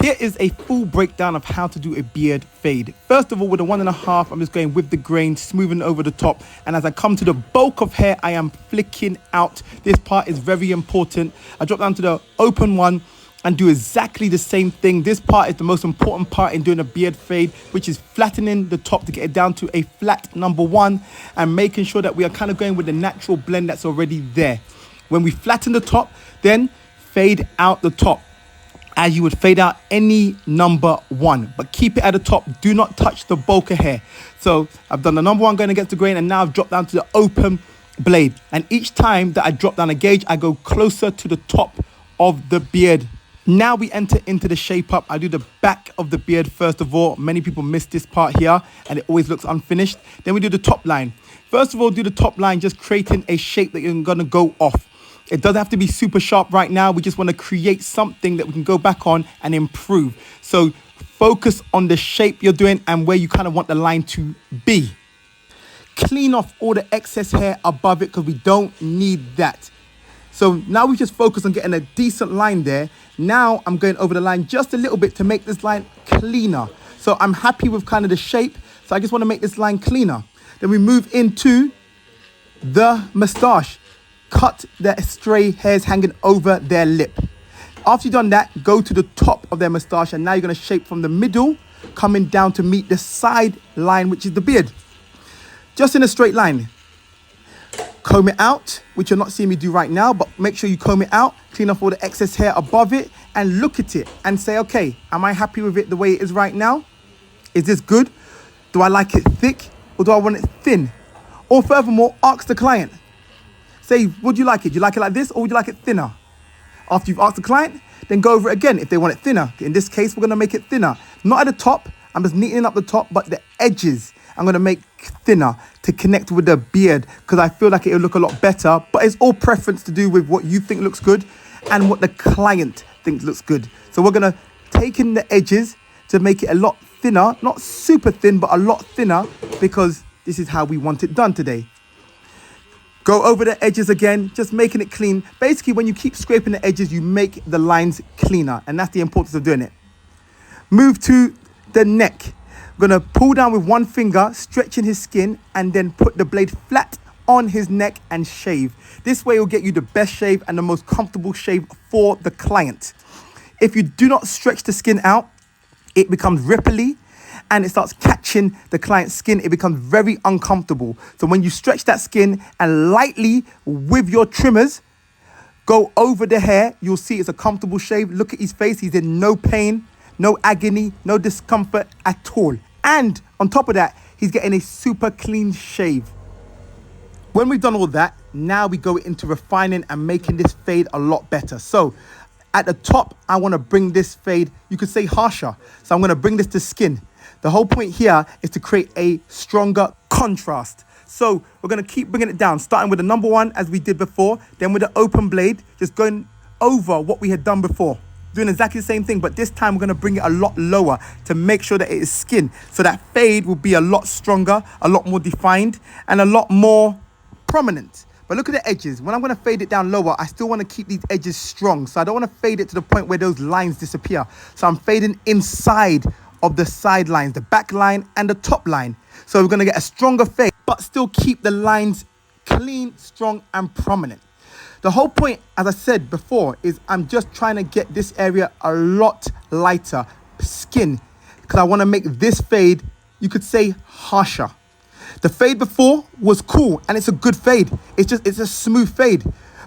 Here is a full breakdown of how to do a beard fade. First of all, with a 1.5, I'm just going with the grain, smoothing over the top. And as I come to the bulk of hair, I am flicking out. This part is very important. I drop down to the open one and do exactly the same thing. This part is the most important part in doing a beard fade, which is flattening the top to get it down to a flat number 1 and making sure that we are kind of going with the natural blend that's already there. When we flatten the top, then fade out the top as you would fade out any number 1, but keep it at the top. Do not touch the bulk of hair. So I've done the number 1 going against the grain, and now I've dropped down to the open blade. And each time that I drop down a gauge, I go closer to the top of the beard. Now we enter into the shape up. I do the back of the beard first of all. Many people miss this part here and it always looks unfinished. Then we do the top line. First of all, do the top line, just creating a shape that you're gonna go off. It doesn't have to be super sharp right now. We just want to create something that we can go back on and improve. So focus on the shape you're doing and where you kind of want the line to be. Clean off all the excess hair above it because we don't need that. So now we just focus on getting a decent line there. Now I'm going over the line just a little bit to make this line cleaner. So I'm happy with kind of the shape. So I just want to make this line cleaner. Then we move into the mustache. Cut the stray hairs hanging over their lip. After you've done that, go to the top of their mustache, and now you're going to shape from the middle, coming down to meet the side line, which is the beard. Just in a straight line. Comb it out, which you're not seeing me do right now, but make sure you comb it out, clean off all the excess hair above it, and look at it and say, okay, am I happy with it the way it is right now? Is this good? Do I like it thick or do I want it thin? Or furthermore, ask the client. Say, would you like it? Do you like it like this or would you like it thinner? After you've asked the client, then go over it again if they want it thinner. In this case, we're going to make it thinner. Not at the top. I'm just neatening up the top, but the edges I'm going to make thinner to connect with the beard because I feel like it'll look a lot better. But it's all preference to do with what you think looks good and what the client thinks looks good. So we're going to take in the edges to make it a lot thinner. Not super thin, but a lot thinner because this is how we want it done today. Go over the edges again, just making it clean. Basically, when you keep scraping the edges, you make the lines cleaner. And that's the importance of doing it. Move to the neck. I'm going to pull down with one finger, stretching his skin, and then put the blade flat on his neck and shave. This way, it will get you the best shave and the most comfortable shave for the client. If you do not stretch the skin out, it becomes ripply. And it starts catching the client's skin. It becomes very uncomfortable. So when you stretch that skin and lightly with your trimmers, go over the hair, you'll see it's a comfortable shave. Look at his face. He's in no pain, no agony, no discomfort at all. And on top of that, he's getting a super clean shave. When we've done all that, now we go into refining and making this fade a lot better. So at the top, I want to bring this fade, you could say harsher. So I'm going to bring this to skin. The whole point here is to create a stronger contrast. So we're going to keep bringing it down, starting with the number 1 as we did before, then with the open blade, just going over what we had done before. Doing exactly the same thing, but this time we're going to bring it a lot lower to make sure that it is skin. So that fade will be a lot stronger, a lot more defined, and a lot more prominent. But look at the edges. When I'm going to fade it down lower, I still want to keep these edges strong. So I don't want to fade it to the point where those lines disappear. So I'm fading inside of the sidelines, the back line and the top line. So we're going to get a stronger fade, but still keep the lines clean, strong and prominent. The whole point, as I said before, is I'm just trying to get this area a lot lighter skin because I want to make this fade, you could say, harsher. The fade before was cool and it's a good fade. It's a smooth fade.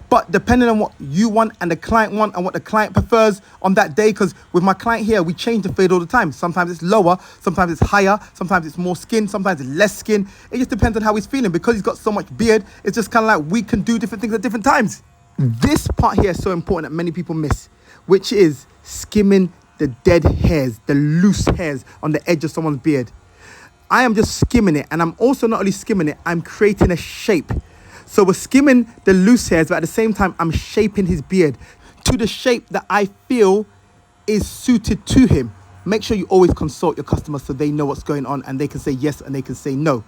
But depending on what you want and the client want and what the client prefers on that day, because with my client here, we change the fade all the time. Sometimes it's lower, sometimes it's higher, sometimes it's more skin, sometimes it's less skin. It just depends on how he's feeling. Because he's got so much beard, it's just kind of like we can do different things at different times. This part here is so important that many people miss, which is skimming the dead hairs, the loose hairs on the edge of someone's beard. I am just skimming it, and I'm also not only skimming it, I'm creating a shape. So we're skimming the loose hairs, but at the same time, I'm shaping his beard to the shape that I feel is suited to him. Make sure you always consult your customers so they know what's going on and they can say yes and they can say no.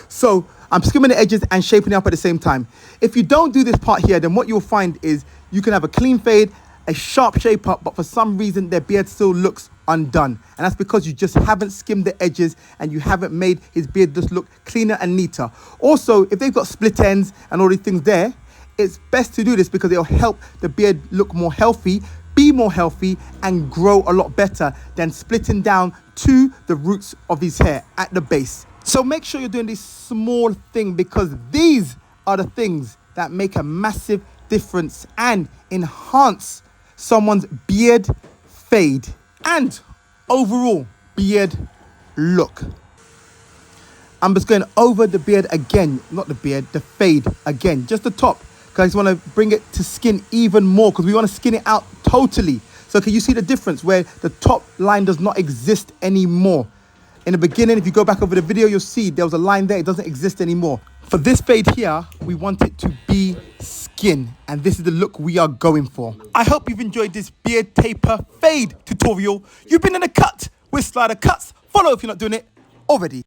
So I'm skimming the edges and shaping it up at the same time. If you don't do this part here, then what you'll find is you can have a clean fade, a sharp shape up, but for some reason their beard still looks undone. And that's because you just haven't skimmed the edges and you haven't made his beard just look cleaner and neater. Also, if they've got split ends and all these things there, it's best to do this because it'll help the beard look more healthy, be more healthy, and grow a lot better than splitting down to the roots of his hair at the base. So make sure you're doing this small thing, because these are the things that make a massive difference and enhance someone's beard fade and overall beard look. I'm just going over the beard again, not the beard, the fade again, just the top, because I just want to bring it to skin even more, because we want to skin it out totally. So can you see the difference where the top line does not exist anymore? In the beginning, if you go back over the video, you'll see there was a line there. It doesn't exist anymore. For this fade here, we want it to be skin, and this is the look we are going for. I hope you've enjoyed this beard taper fade tutorial. You've been in a cut with Slidercuts. Follow if you're not doing it already.